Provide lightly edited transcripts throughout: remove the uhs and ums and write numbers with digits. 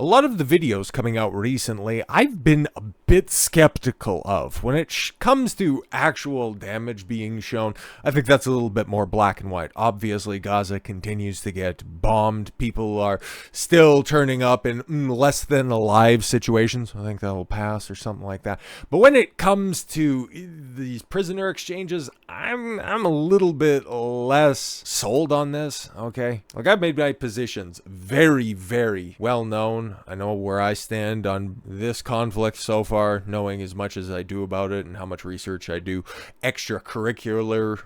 A lot of the videos coming out recently, I've been a bit skeptical of. When it comes to actual damage being shown, I think that's a little bit more black and white. Obviously, Gaza continues to get bombed. People are still turning up in less than alive situations. I think that'll pass or something like that. But when it comes to these prisoner exchanges, I'm a little bit less sold on this, okay? Like, I've made my positions very, very well known. I know where I stand on this conflict so far, knowing as much as I do about it and how much research I do extracurricularly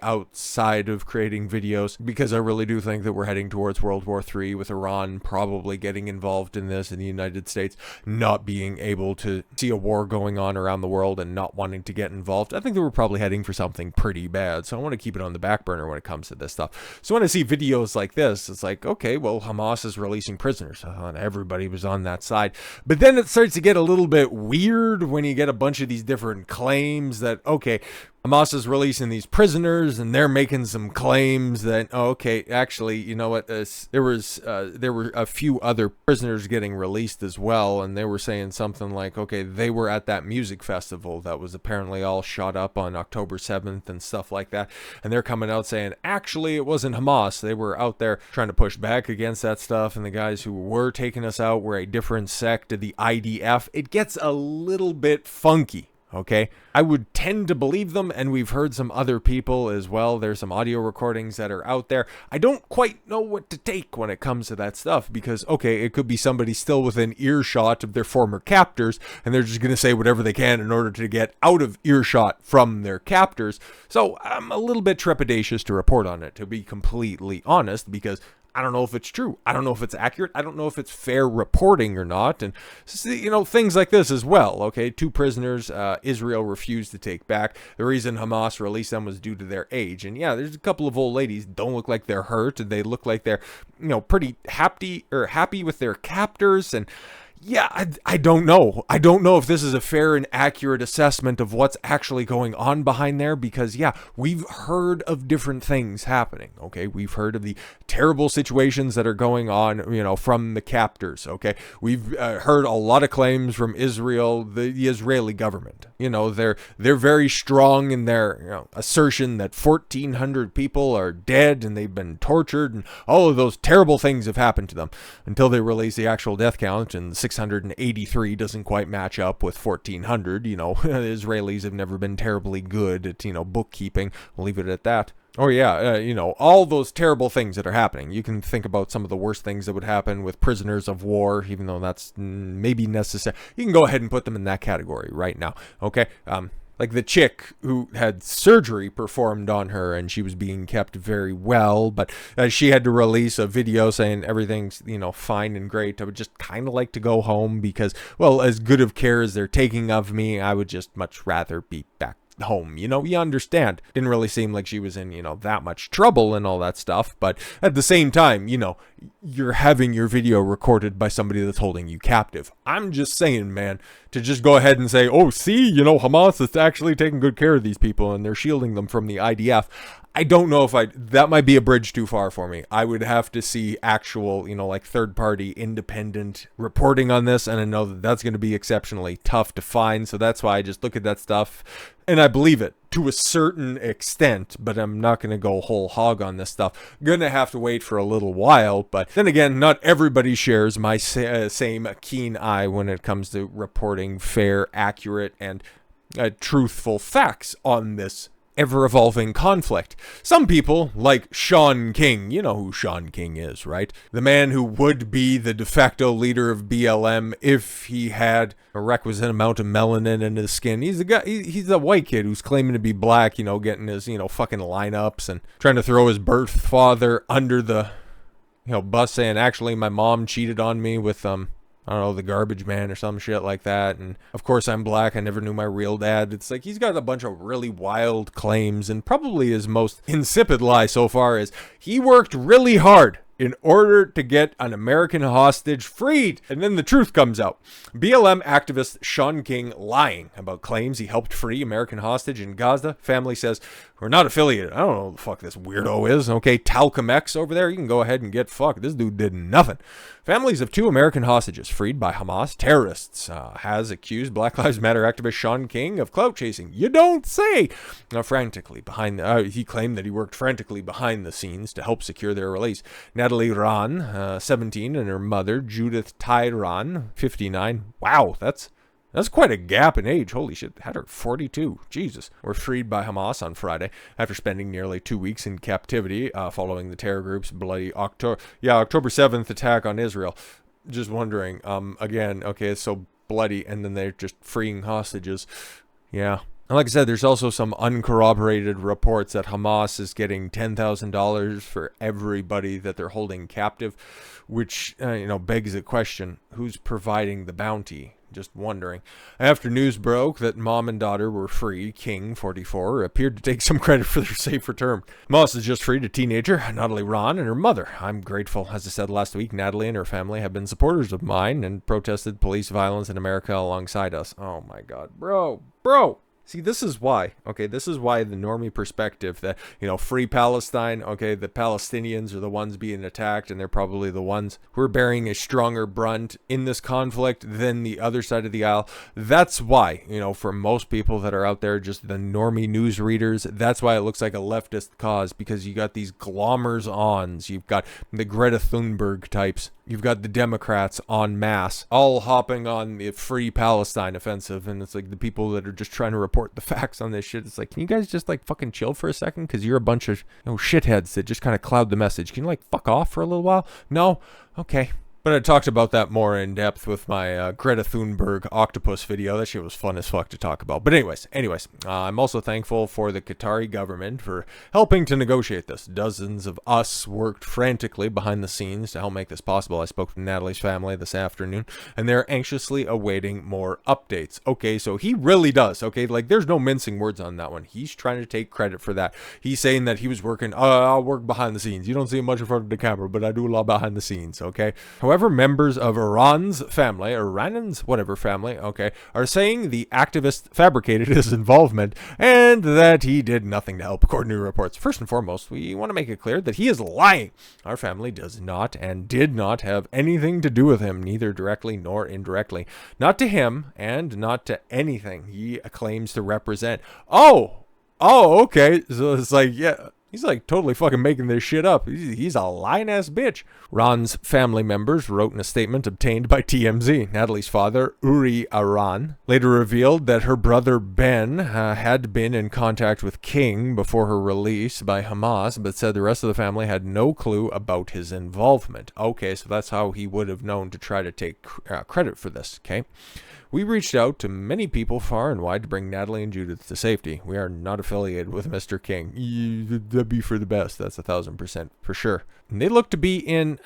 outside of creating videos, because I really do think that we're heading towards World War III, with Iran probably getting involved in this and the United States not being able to see a war going on around the world and not wanting to get involved. I think that we're probably heading for something pretty bad, so I want to keep it on the back burner when it comes to this stuff. So when I see videos like this, it's like, okay, well, Hamas is releasing prisoners. I thought everybody was on that side. But then it starts to get a little bit weird when you get a bunch of these different claims that, okay, Hamas is releasing these prisoners, and they're making some claims that, oh, okay, actually, you know what? There were a few other prisoners getting released as well, and they were saying something like, okay, they were at that music festival that was apparently all shot up on October 7th and stuff like that, and they're coming out saying, actually, it wasn't Hamas. They were out there trying to push back against that stuff, and the guys who were taking us out were a different sect of the IDF. It gets a little bit funky. Okay, I would tend to believe them, and we've heard some other people as well. There's some audio recordings that are out there. I don't quite know what to take when it comes to that stuff, because, okay, it could be somebody still within earshot of their former captors, and they're just going to say whatever they can in order to get out of earshot from their captors. So I'm a little bit trepidatious to report on it, to be completely honest, because I don't know if it's true. I don't know if it's accurate. I don't know if it's fair reporting or not. And, you know, things like this as well. Okay, 2 prisoners Israel refused to take back. The reason Hamas released them was due to their age. And yeah, there's a couple of old ladies don't look like they're hurt. They look like they're, you know, pretty happy with their captors. And yeah, I don't know. I don't know if this is a fair and accurate assessment of what's actually going on behind there, because, yeah, we've heard of different things happening, okay? We've heard of the terrible situations that are going on, you know, from the captors, okay? We've heard a lot of claims from Israel, the Israeli government. You know, they're very strong in their, you know, assertion that 1,400 people are dead and they've been tortured, and all of those terrible things have happened to them, until they release the actual death count, and 683 doesn't quite match up with 1,400. You know, the Israelis have never been terribly good at, you know, bookkeeping. We'll leave it at that. Oh yeah, you know, all those terrible things that are happening. You can think about some of the worst things that would happen with prisoners of war, even though that's maybe necessary. You can go ahead and put them in that category right now, okay? Like the chick who had surgery performed on her, and she was being kept very well, but she had to release a video saying everything's, you know, fine and great. I would just kind of like to go home because, well, as good of care as they're taking of me, I would just much rather be back home. You know, you understand. Didn't really seem like she was in, you know, that much trouble and all that stuff, but at the same time, you know, you're having your video recorded by somebody that's holding you captive. I'm just saying, man, to just go ahead and say, oh, see, you know, Hamas is actually taking good care of these people and they're shielding them from the IDF. I don't know if that might be a bridge too far for me. I would have to see actual, you know, like third-party independent reporting on this, and I know that that's going to be exceptionally tough to find, so that's why I just look at that stuff, and I believe it to a certain extent, but I'm not going to go whole hog on this stuff. I'm going to have to wait for a little while, but then again, not everybody shares my same keen eye when it comes to reporting fair, accurate, and truthful facts on this ever-evolving conflict. Some people, like Shaun King, you know who Shaun King is, right? The man who would be the de facto leader of BLM if he had a requisite amount of melanin in his skin. He's a guy, he's a white kid who's claiming to be black, you know, getting his, you know, fucking lineups and trying to throw his birth father under the, you know, bus, saying, actually, my mom cheated on me with, I don't know, the garbage man or some shit like that. And of course I'm black. I never knew my real dad. It's like he's got a bunch of really wild claims, and probably his most insipid lie so far is he worked really hard in order to get an American hostage freed. And then the truth comes out. BLM activist Shaun King lying about claims he helped free American hostage in Gaza. Family says, we're not affiliated. I don't know who the fuck this weirdo is. Okay, Talcum X over there, you can go ahead and get fucked. This dude did nothing. Families of 2 American hostages freed by Hamas terrorists has accused Black Lives Matter activist Shaun King of clout chasing. You don't say! He claimed that he worked frantically behind the scenes to help secure their release. Natalie Raanan, 17, and her mother, Judith Raanan, 59. Wow, that's quite a gap in age. Holy shit, had her 42. Jesus. Were freed by Hamas on Friday after spending nearly 2 weeks in captivity following the terror group's bloody October 7th attack on Israel. Just wondering, again, okay, it's so bloody, and then they're just freeing hostages. Yeah. And like I said, there's also some uncorroborated reports that Hamas is getting $10,000 for everybody that they're holding captive, which, begs the question, who's providing the bounty? Just wondering. After news broke that mom and daughter were free, King, 44, appeared to take some credit for their safe return. Hamas has just freed a teenager, Natalie Raanan, and her mother. I'm grateful. As I said last week, Natalie and her family have been supporters of mine and protested police violence in America alongside us. Oh my God, bro. See, this is why the normie perspective that, free Palestine, okay, the Palestinians are the ones being attacked, and they're probably the ones who are bearing a stronger brunt in this conflict than the other side of the aisle. That's why, for most people that are out there, just the normie news readers, that's why it looks like a leftist cause, because you got these glommers-ons, you've got the Greta Thunberg types, you've got the Democrats en masse, all hopping on the free Palestine offensive, and it's like the people that are just trying to report the facts on this shit. It's like, can you guys just fucking chill for a second? Because you're a bunch of shitheads that just kind of cloud the message. Can you fuck off for a little while? No? Okay. But I talked about that more in depth with my Greta Thunberg octopus video. That shit was fun as fuck to talk about. But anyways, I'm also thankful for the Qatari government for helping to negotiate this. Dozens of us worked frantically behind the scenes to help make this possible. I spoke to Natalie's family this afternoon, and they're anxiously awaiting more updates. Okay, so he really does. Okay, there's no mincing words on that one. He's trying to take credit for that. He's saying that he was working, I'll work behind the scenes. You don't see much in front of the camera, but I do a lot behind the scenes, okay? However, members of Iran's family, or Rannan's, whatever family, okay, are saying the activist fabricated his involvement and that he did nothing to help, according to reports. First and foremost, we want to make it clear that he is lying. Our family does not and did not have anything to do with him, neither directly nor indirectly. Not to him and not to anything he claims to represent. Oh, okay. So it's yeah. He's totally fucking making this shit up. He's a lying ass bitch. Ron's family members wrote in a statement obtained by TMZ. Natalie's father, Uri Aran, later revealed that her brother Ben had been in contact with King before her release by Hamas, but said the rest of the family had no clue about his involvement. Okay, so that's how he would have known to try to take credit for this, okay? We reached out to many people far and wide to bring Natalie and Judith to safety. We are not affiliated with Mr. King. That'd be for the best. That's 1,000% for sure. And they look to be in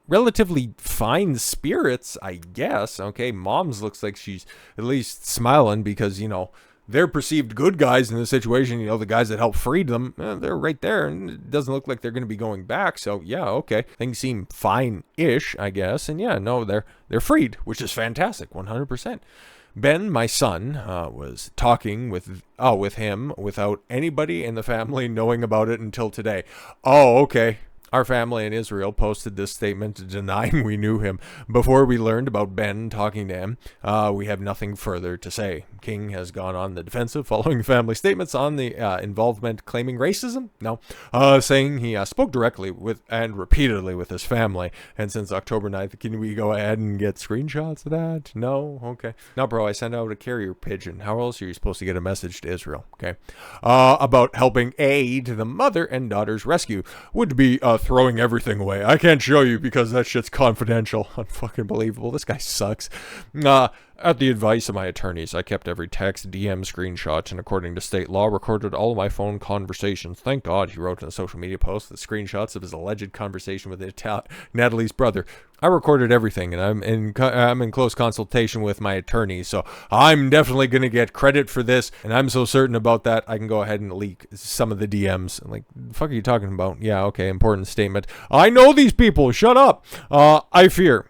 relatively fine spirits, I guess. Okay, Mom's looks like she's at least smiling because, they're perceived good guys in the situation. The guys that helped free them, they're right there, and it doesn't look like they're going to be going back. So yeah, okay, things seem fine-ish, I guess. And yeah, no, they're freed, which is fantastic, 100%. Ben, my son, was talking with him without anybody in the family knowing about it until today. Oh, okay. Our family in Israel posted this statement denying we knew him. Before we learned about Ben talking to him, we have nothing further to say. King has gone on the defensive following family statements on the involvement claiming racism? No. Saying he spoke directly with and repeatedly with his family. And since October 9th, can we go ahead and get screenshots of that? No? Okay. No, bro, I sent out a carrier pigeon. How else are you supposed to get a message to Israel? Okay. About helping aid the mother and daughter's rescue. Would be throwing everything away. I can't show you because that shit's confidential. Unfucking believable. This guy sucks. At the advice of my attorneys, I kept every text, DM, screenshot, and according to state law, recorded all of my phone conversations. Thank God, he wrote in a social media post, the screenshots of his alleged conversation with Natalie's brother. I recorded everything, and I'm in close consultation with my attorney, so I'm definitely going to get credit for this, and I'm so certain about that, I can go ahead and leak some of the DMs. Like, the fuck are you talking about? Yeah, okay, important statement. I know these people, shut up! I fear...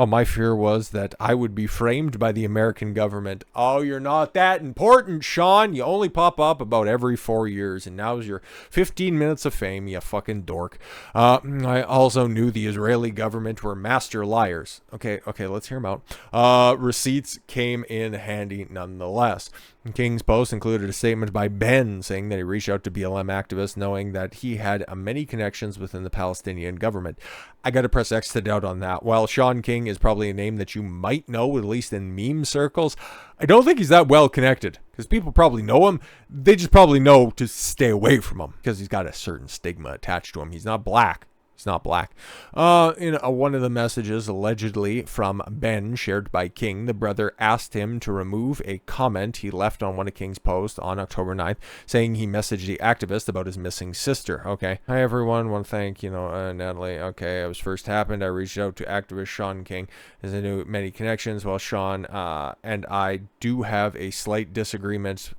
Oh, my fear was that I would be framed by the American government. Oh, you're not that important, Shaun. You only pop up about every 4 years, and now's your 15 minutes of fame, you fucking dork. I also knew the Israeli government were master liars. Okay, let's hear them out. Receipts came in handy nonetheless. King's post included a statement by Ben saying that he reached out to BLM activists knowing that he had many connections within the Palestinian government. I gotta press X to doubt on that. While Shaun King is probably a name that you might know, at least in meme circles, I don't think he's that well connected, because people probably know him. They just probably know to stay away from him because he's got a certain stigma attached to him. He's not black. It's not black. In one of the messages allegedly from Ben shared by King, the brother asked him to remove a comment he left on one of King's posts on October 9th, saying he messaged the activist about his missing sister. Okay. Hi, everyone. Want to thank, Natalie. Okay. It was first happened. I reached out to activist Shaun King as I knew many connections. While Shaun and I do have a slight disagreements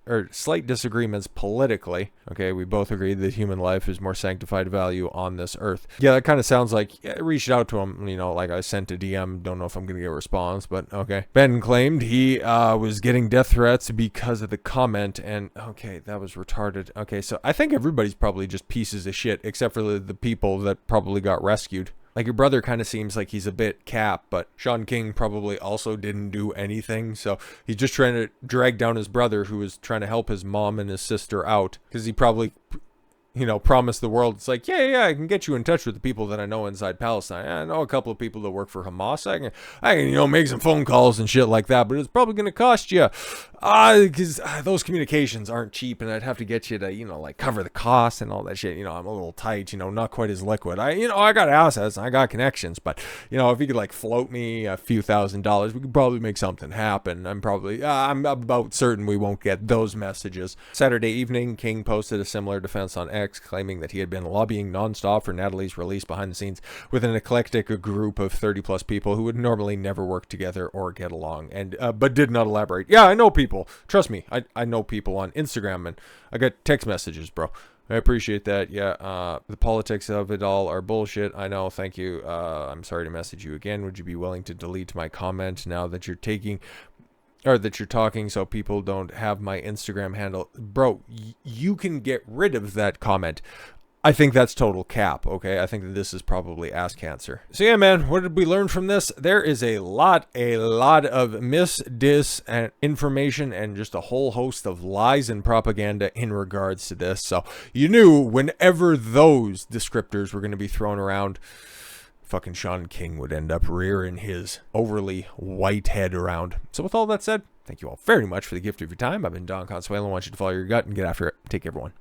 politically. Okay. We both agreed that human life is more sanctified value on this earth. Yeah, that kind of sounds like I reached out to him, like I sent a DM. Don't know if I'm going to get a response, but okay. Ben claimed he was getting death threats because of the comment, and okay, that was retarded. Okay, so I think everybody's probably just pieces of shit, except for the people that probably got rescued. Like, your brother kind of seems like he's a bit cap, but Shaun King probably also didn't do anything, so he's just trying to drag down his brother, who was trying to help his mom and his sister out, because he probably promise the world. It's like, yeah, I can get you in touch with the people that I know inside Palestine. I know a couple of people that work for Hamas. I can make some phone calls and shit like that, but it's probably going to cost you, because those communications aren't cheap, and I'd have to get you to, cover the cost and all that shit. I'm a little tight, not quite as liquid. I got assets, and I got connections, but, if you could, float me a few $1,000s, we could probably make something happen. I'm about certain we won't get those messages. Saturday evening, King posted a similar defense on X, claiming that he had been lobbying nonstop for Natalie's release behind the scenes with an eclectic group of 30+ people who would normally never work together or get along, and but did not elaborate. Yeah, I know people. Trust me, I know people on Instagram, and I got text messages, bro. I appreciate that. Yeah, the politics of it all are bullshit. I know. Thank you. I'm sorry to message you again. Would you be willing to delete my comment now that you're talking so people don't have my Instagram handle? Bro, you can get rid of that comment. I think that's total cap, okay? I think that this is probably ass cancer. So yeah, man, what did we learn from this? There is a lot of dis, and information, and just a whole host of lies and propaganda in regards to this. So you knew whenever those descriptors were going to be thrown around, fucking Shaun King would end up rearing his overly white head around. So with all that said, thank you all very much for the gift of your time. I've been Don Consuelo. I want you to follow your gut and get after it. Take care, everyone.